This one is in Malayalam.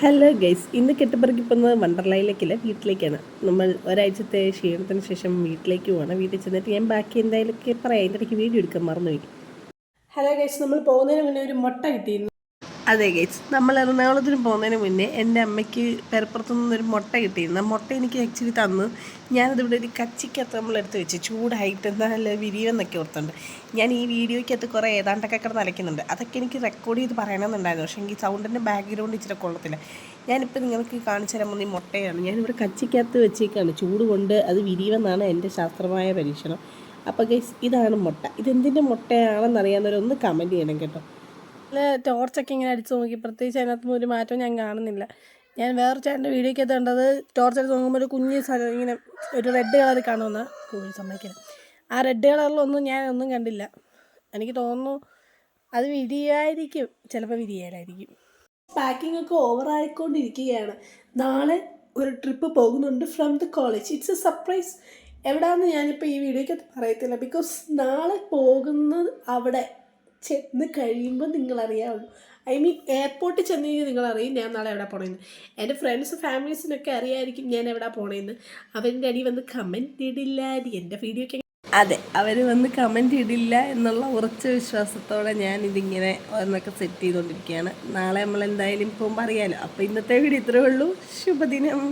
ഹലോ ഗൈസ്, ഇന്ന് കെട്ടിപ്പറക്കി പോകുന്നത് വണ്ടർലയിലേക്കല്ല, വീട്ടിലേക്കാണ്. നമ്മൾ ഒരാഴ്ചത്തെ ക്ഷീണത്തിന് ശേഷം വീട്ടിലേക്ക് പോകണം. വീട്ടിൽ ചെന്നിട്ട് ഞാൻ ബാക്കി എന്തായാലും പറയാം. അതിൻ്റെ ഇടയ്ക്ക് വീഡിയോ എടുക്കാൻ മറന്നുപോയി. ഹലോ ഗൈസ്, നമ്മൾ പോകുന്നതിന് മുന്നേ ഒരു മുട്ട കിട്ടിയിരുന്നു. അതെ ഗൈസ്, നമ്മൾ എറണാകുളത്തിന് പോകുന്നതിന് മുന്നേ എൻ്റെ അമ്മയ്ക്ക് പെരപ്പുറത്തു നിന്നൊരു മുട്ട കിട്ടിയിരുന്നു. ആ മുട്ട എനിക്ക് ആക്ച്വലി തന്നു. ഞാനതിവിടെ ഒരു കച്ചിക്കകത്ത് നമ്മളെടുത്ത് വെച്ച് ചൂടായിട്ട് നല്ല വിരിയെന്നൊക്കെ ഓർത്തുണ്ട്. ഞാൻ ഈ വീഡിയോയ്ക്കകത്ത് കുറേ ഏതാണ്ടൊക്കെ കിടന്ന് അലയ്ക്കുന്നുണ്ട്. അതൊക്കെ എനിക്ക് റെക്കോർഡ് ചെയ്ത് പറയണമെന്നുണ്ടായിരുന്നു. പക്ഷേ എനിക്ക് സൗണ്ടിൻ്റെ ബാക്ക്ഗ്രൗണ്ട് ഇച്ചിരി കൊള്ളത്തില്ല. ഞാനിപ്പോൾ നിങ്ങൾക്ക് കാണിച്ചു തരാൻ പോകുന്ന ഈ മുട്ടയാണ്. ഞാനിവിടെ കച്ചിക്കകത്ത് വെച്ചേക്കാണ്. ചൂട് കൊണ്ട് അത് വിരിയുമെന്നാണ് എൻ്റെ ശാസ്ത്രമായ പരീക്ഷണം. അപ്പോൾ ഗൈസ്, ഇതാണ് മുട്ട. ഇതെന്തിൻ്റെ മുട്ടയാണെന്നറിയാവുന്നവരൊന്ന് കമൻറ്റ് ചെയ്യണം കേട്ടോ. ടോർച്ചൊക്കെ ഇങ്ങനെ അടിച്ച് നോക്കി, പ്രത്യേകിച്ച് അതിനകത്തൊന്നും ഒരു മാറ്റവും ഞാൻ കാണുന്നില്ല. ഞാൻ വേറെ ചേട്ടൻ്റെ വീഡിയോയ്ക്കകത്ത് കണ്ടത് ടോർച്ച് അടിച്ച് നോക്കുമ്പോൾ ഒരു കുഞ്ഞ് ഇങ്ങനെ ഒരു റെഡ് കളറിൽ കാണുമെന്ന് കോഴി സമ്മതിക്കണം. ആ റെഡ് കളറിലൊന്നും ഞാനൊന്നും കണ്ടില്ല. എനിക്ക് തോന്നുന്നു അത് വിരിയായിരിക്കും, ചിലപ്പോൾ വിരിയാലായിരിക്കും. പാക്കിംഗ് ഒക്കെ ഓവറായിക്കൊണ്ടിരിക്കുകയാണ്. നാളെ ഒരു ട്രിപ്പ് പോകുന്നുണ്ട് from the college. It's A surprise. എവിടെയാണെന്ന് ഞാനിപ്പോൾ ഈ വീഡിയോയ്ക്കകത്ത് പറയത്തില്ല. ബിക്കോസ് നാളെ പോകുന്നത് അവിടെ ചെന്ന് കഴിയുമ്പോൾ നിങ്ങളറിയാവുള്ളൂ. ഐ മീൻ എയർപോർട്ടിൽ ചെന്ന് കഴിഞ്ഞാൽ നിങ്ങളറിയും ഞാൻ നാളെ എവിടെ പോകണമെന്ന്. എൻ്റെ ഫ്രണ്ട്സ് ഫാമിലീസിനൊക്കെ അറിയാമായിരിക്കും ഞാൻ എവിടെ പോകണമെന്ന്. അവരുടെ അടി വന്ന് കമൻറ്റ് ഇടില്ലായിരിക്കും എൻ്റെ വീഡിയോയ്ക്ക്. അതെ, അവർ വന്ന് കമൻറ്റ് ഇടില്ല എന്നുള്ള ഉറച്ച വിശ്വാസത്തോടെ ഞാൻ ഇതിങ്ങനെ ഒന്നൊക്കെ സെറ്റ് ചെയ്തുകൊണ്ടിരിക്കുകയാണ്. നാളെ നമ്മൾ എന്തായാലും പോകുമ്പോൾ അറിയാമല്ലോ. അപ്പോൾ ഇന്നത്തെ വീഡിയോ ഇത്രയേ ഉള്ളൂ. ശുഭദിനം.